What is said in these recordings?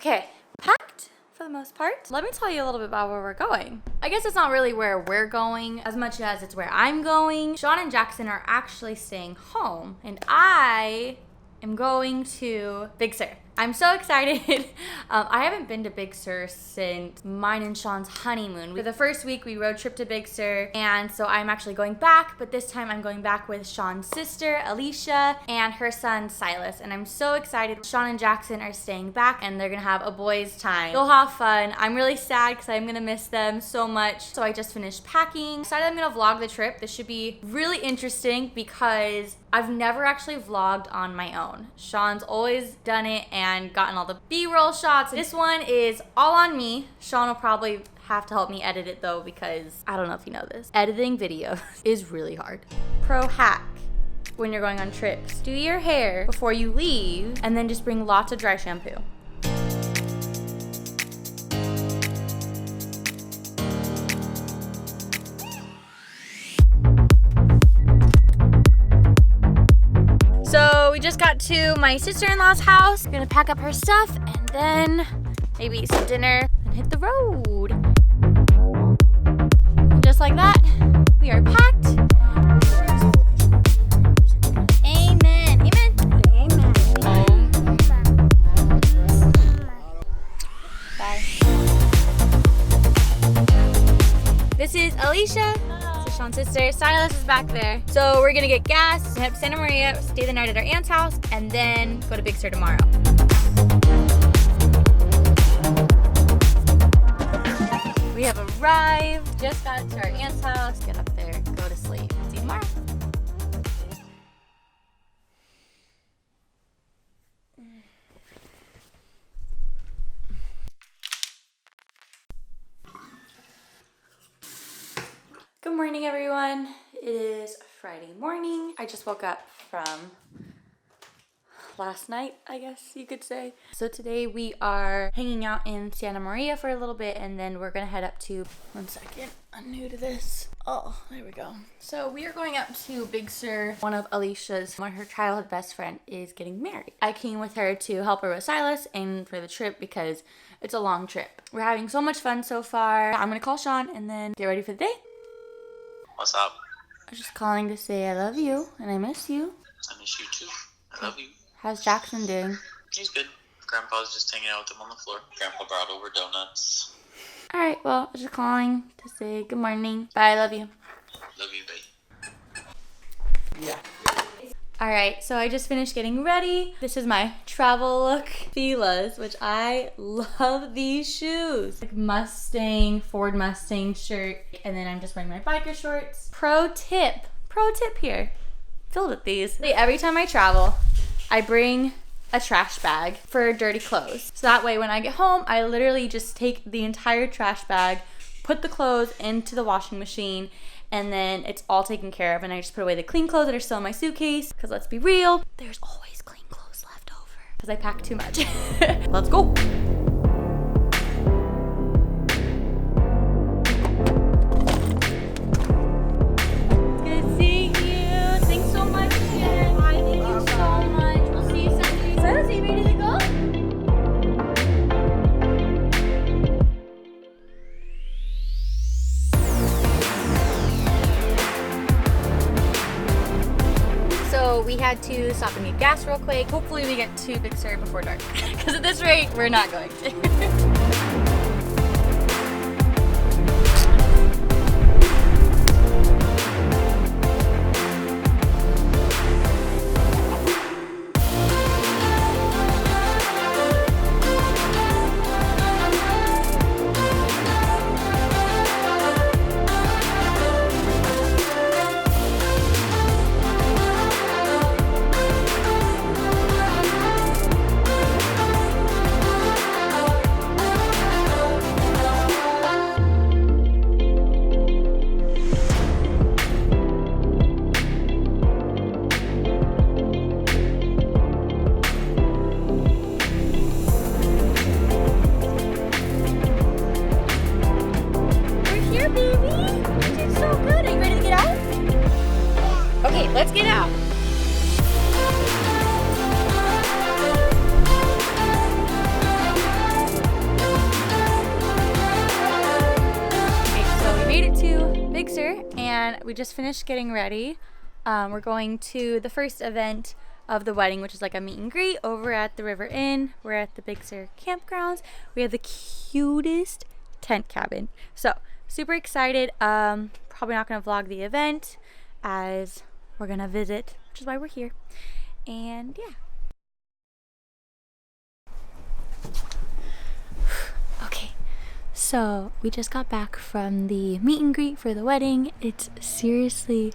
Okay, packed for the most part. Let me tell you a little bit about where we're going. I guess it's not really where we're going as much as it's where I'm going. Sean and Jackson are actually staying home, and I am going to Big Sur. I'm so excited. I haven't been to Big Sur since mine and Sean's honeymoon. For the first week, we road trip to Big Sur, and so I'm actually going back, but this time I'm going back with Sean's sister, Alicia, and her son, Silas, and I'm so excited. Sean and Jackson are staying back, and they're gonna have a boys' time. They'll have fun. I'm really sad because I'm gonna miss them so much, so I just finished packing. Decided I'm gonna vlog the trip. This should be really interesting because I've never actually vlogged on my own. Sean's always done it and gotten all the B-roll shots. This one is all on me. Sean will probably have to help me edit it though because I don't know if you know this. Editing videos is really hard. Pro hack when you're going on trips. Do your hair before you leave and then just bring lots of dry shampoo. So we just got to my sister-in-law's house. We're gonna pack up her stuff and then maybe eat some dinner and hit the road. And just like that, we are packed. Amen. Amen. Amen. Bye. This is Alicia. Sean's sister. Silas is back there. So we're gonna get gas, head up to Santa Maria, stay the night at our aunt's house, and then go to Big Sur tomorrow. We have arrived. Just got to our aunt's house. Get up there, go to sleep. See you tomorrow. Good morning, everyone. It is Friday morning. I just woke up from last night, I guess you could say. So today we are hanging out in Santa Maria for a little bit, and then we're gonna head up to, one second, I'm new to this. Oh, there we go. So we are going up to Big Sur. One of Alicia's, her childhood best friend is getting married. I came with her to help her with Silas and for the trip because it's a long trip. We're having so much fun so far. I'm gonna call Sean and then get ready for the day. What's up? I'm just calling to say I love you and I miss you. I miss you too. I love you. How's Jackson doing? He's good. Grandpa's just hanging out with him on the floor. Grandpa brought over donuts. Alright, well, I'm just calling to say good morning. Bye, I love you. Love you, babe. Yeah. Alright, so I just finished getting ready. This is my travel look. Fila's, which I love these shoes. Like Ford Mustang shirt. And then I'm just wearing my biker shorts. Pro tip here. Filled with these. Every time I travel, I bring a trash bag for dirty clothes. So that way when I get home, I literally just take the entire trash bag, put the clothes into the washing machine, and then it's all taken care of, and I just put away the clean clothes that are still in my suitcase, because let's be real, there's always clean clothes left over, because I pack too much. Let's go. Good seeing you. Thanks so much again. Thank you so much. We'll see you Sunday. Silas, are you ready to go? So we had to stop and get gas real quick. Hopefully we get to Big Sur before dark. Because at this rate, we're not going to. Let's get out. We just finished getting ready. We're going to the first event of the wedding, which is like a meet and greet over at the River Inn. We're at the Big Sur campgrounds. We have the cutest tent cabin. So super excited. Probably not gonna vlog the event as we're gonna visit, which is why we're here. And yeah. Okay, so we just got back from the meet and greet for the wedding. It's seriously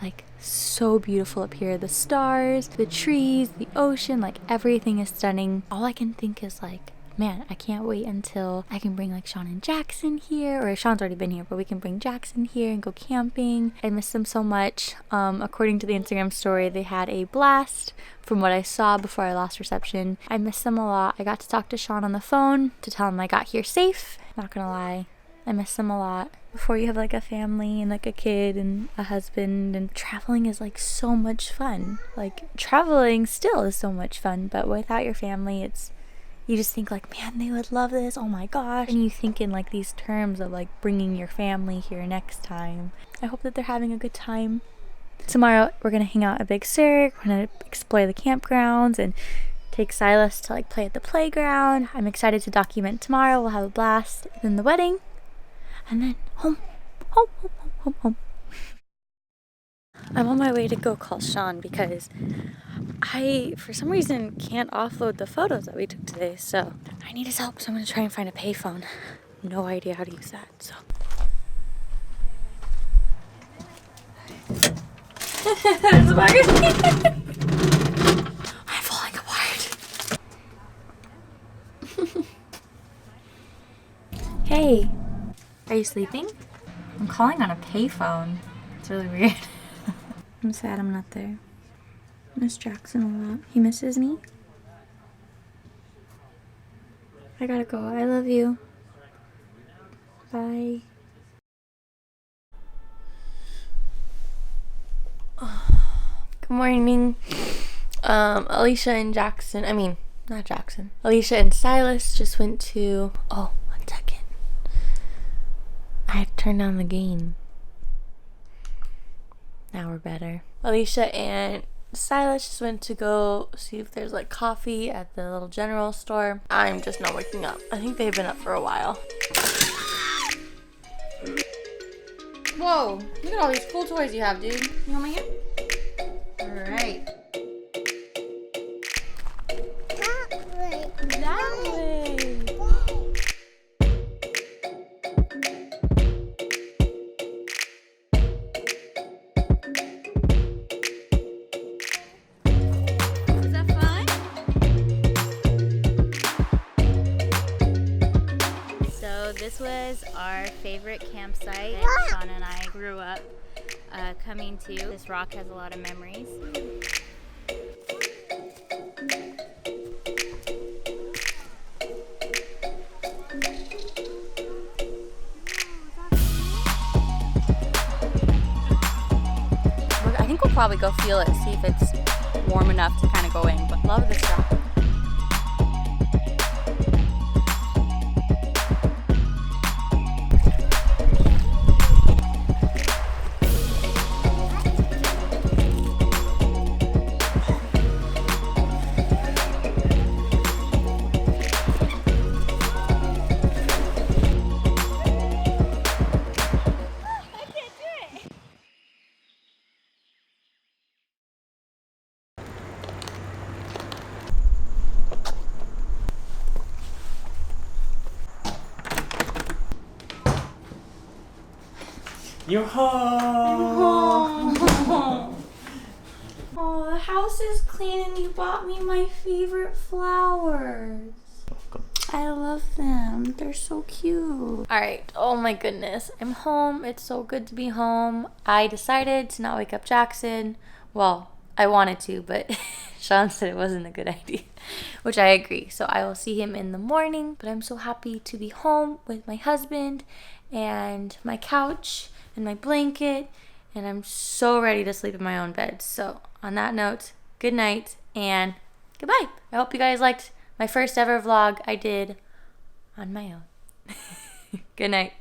like so beautiful up here. The stars, the trees, the ocean, like everything is stunning. All I can think is like, man, I can't wait until I can bring like Sean and Jackson here, or Sean's already been here, but we can bring Jackson here and go camping. I miss them so much. According to the Instagram story, they had a blast from what I saw before I lost reception. I miss them a lot. I got to talk to Sean on the phone to tell him I got here safe. Not gonna lie, I miss them a lot. Before you have like a family and like a kid and a husband, and traveling is like so much fun. Like traveling still is so much fun, but without your family, you just think like, man, they would love this, oh my gosh. And you think in like these terms of like bringing your family here next time. I hope that they're having a good time. Tomorrow we're gonna hang out at Big Sur. We're gonna explore the campgrounds and take Silas to like play at the playground. I'm excited to document tomorrow. We'll have a blast. Then the wedding, and then home. I'm on my way to go call Sean because I, for some reason, can't offload the photos that we took today, so I need his help. So I'm gonna try and find a payphone. No idea how to use that, so. I'm falling apart. Hey, are you sleeping? I'm calling on a payphone. It's really weird. I'm sad I'm not there. Miss Jackson a lot. He misses me. I gotta go. I love you. Bye. Good morning. Alicia and Jackson, not Jackson. Alicia and Silas just went to, oh, 1 second. I had to turn down the gain. Now we're better. Alicia and Silas just went to go see if there's like coffee at the little general store. I'm just not waking up. I think they've been up for a while. Whoa, look at all these cool toys you have, dude. You want my hand? Alright. That way. This was our favorite campsite that Sean and I grew up coming to. This rock has a lot of memories. I think we'll probably go feel it, see if it's warm enough to kind of go in, but love this rock. You're home! Oh, the house is clean and you bought me my favorite flowers. Welcome. I love them. They're so cute. Alright, oh my goodness. I'm home. It's so good to be home. I decided to not wake up Jackson. Well, I wanted to, but Sean said it wasn't a good idea, which I agree. So I will see him in the morning, but I'm so happy to be home with my husband and my couch and my blanket, and I'm so ready to sleep in my own bed. So on that note, good night and goodbye. I hope you guys liked my first ever vlog I did on my own. Good night.